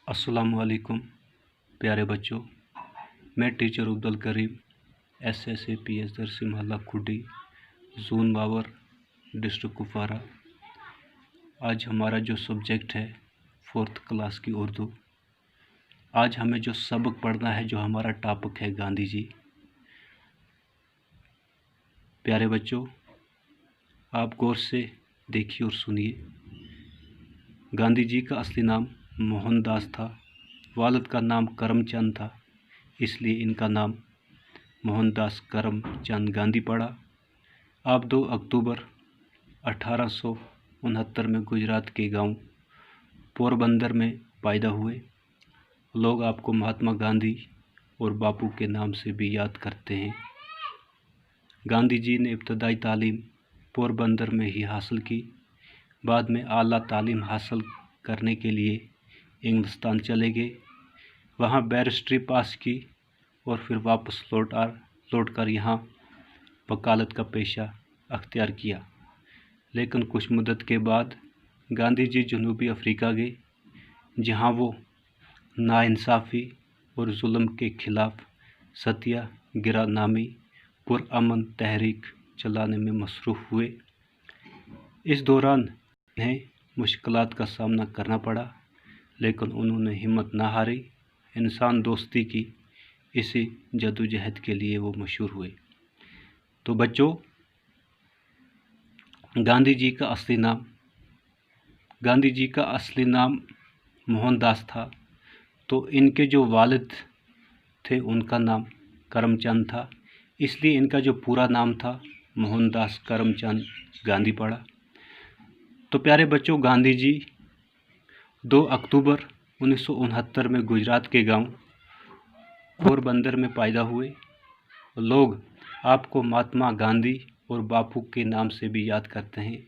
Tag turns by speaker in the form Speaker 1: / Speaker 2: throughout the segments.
Speaker 1: अस्सलामुअलैकुम प्यारे बच्चों, मैं टीचर अब्दुल करीम SSAPS दरसी मोहल्ला खुडी जोन बावर डिस्ट्रिक्ट कुपवारा। आज हमारा जो सब्जेक्ट है 4th क्लास की उर्दू। आज हमें जो सबक पढ़ना है, जो हमारा टॉपिक है गांधी जी। प्यारे बच्चों, आप गौर से देखिए और सुनिए। गांधी जी का असली नाम मोहनदास था। वालिद का नाम करमचंद था, इसलिए इनका नाम मोहनदास करमचंद गांधी पड़ा। आप 2 अक्टूबर 1869 में गुजरात के गांव पोरबंदर में पैदा हुए। लोग आपको महात्मा गांधी और बापू के नाम से भी याद करते हैं। गांधी जी ने इब्तदाई तालीम पोरबंदर में ही हासिल की। बाद में आला तालीम हासिल करने के लिए इंग्लिस्तान चले गए। वहाँ बैरिस्ट्री पास की और फिर वापस लौट कर यहाँ वकालत का पेशा अख्तियार किया। लेकिन कुछ मुद्दत के बाद गांधी जी जनूबी अफ्रीका गए, जहाँ वो नाइंसाफ़ी और जुल्म के खिलाफ सत्याग्रह नामी पुरअमन तहरीक चलाने में मसरूफ़ हुए। इस दौरान उन्हें मुश्किलात का सामना करना पड़ा, लेकिन उन्होंने हिम्मत न हारी। इंसान दोस्ती की इसी जद्दोजहद के लिए वो मशहूर हुए। तो बच्चों, गांधी जी का असली नाम मोहनदास था। तो इनके जो वालिद थे उनका नाम करमचंद था, इसलिए इनका जो पूरा नाम था मोहनदास करमचंद गांधी पड़ा। तो प्यारे बच्चों, गांधी जी 2 अक्टूबर 1969 में गुजरात के गांव पोरबंदर में पैदा हुए। लोग आपको महात्मा गांधी और बापू के नाम से भी याद करते हैं,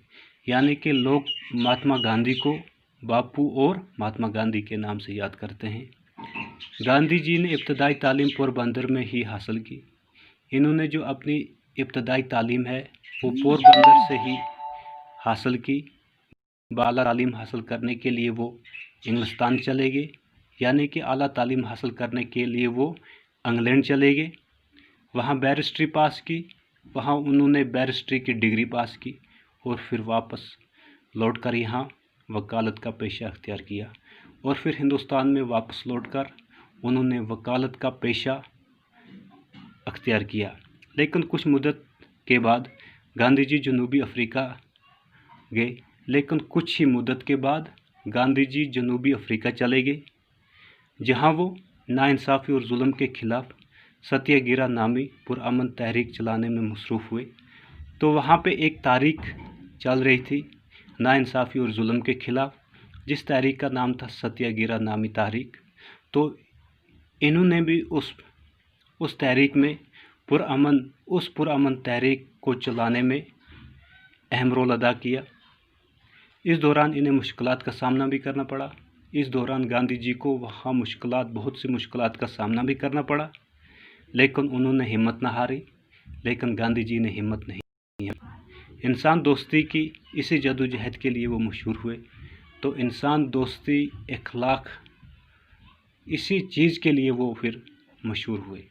Speaker 1: यानी कि लोग महात्मा गांधी को बापू और महात्मा गांधी के नाम से याद करते हैं। गांधी जी ने इब्तदाई तालीम पोरबंदर में ही हासिल की। इन्होंने जो अपनी इब्तदाई तालीम है वो पोरबंदर से ही हासिल की। आला तालीम हासिल करने के लिए वो इंग्लिस्तान चले गए, यानी कि आला तालीम हासिल करने के लिए वो इंग्लैंड चले गए। वहाँ बैरिस्ट्री पास की, वहाँ उन्होंने बैरिस्ट्री की डिग्री पास की और फिर वापस लौटकर यहाँ वकालत का पेशा अख्तियार किया। और फिर हिंदुस्तान में वापस लौटकर उन्होंने वकालत का पेशा अख्तियार किया। लेकिन कुछ मुद्दत के बाद गांधी जी जनूबी अफ्रीका गए। लेकिन कुछ ही मुद्दत के बाद गांधी जी जनूबी अफ्रीका चले गए, जहां वो नाइंसाफ़ी और जुल्म के खिलाफ सत्याग्रह नामी पुरअमन तहरीक चलाने में मसरूफ़ हुए। तो वहां पे एक तहरीक चल रही थी नाइंसाफ़ी और जुल्म के खिलाफ, जिस तहरीक का नाम था सत्याग्रह नामी तहरीक। तो इन्होंने भी उस तहरीक में पुरअमन तहरीक को चलाने में अहम रोल अदा किया। इस दौरान इन्हें मुश्किलात का सामना भी करना पड़ा। इस दौरान गांधी जी को वहाँ बहुत सी मुश्किलात का सामना भी करना पड़ा, लेकिन उन्होंने हिम्मत न हारी। लेकिन गांधी जी ने हिम्मत नहीं हारी। इंसान दोस्ती की इसी जद्दोजहद के लिए वो मशहूर हुए। तो इंसान दोस्ती, इखलाक, इसी चीज़ के लिए वो फिर मशहूर हुए।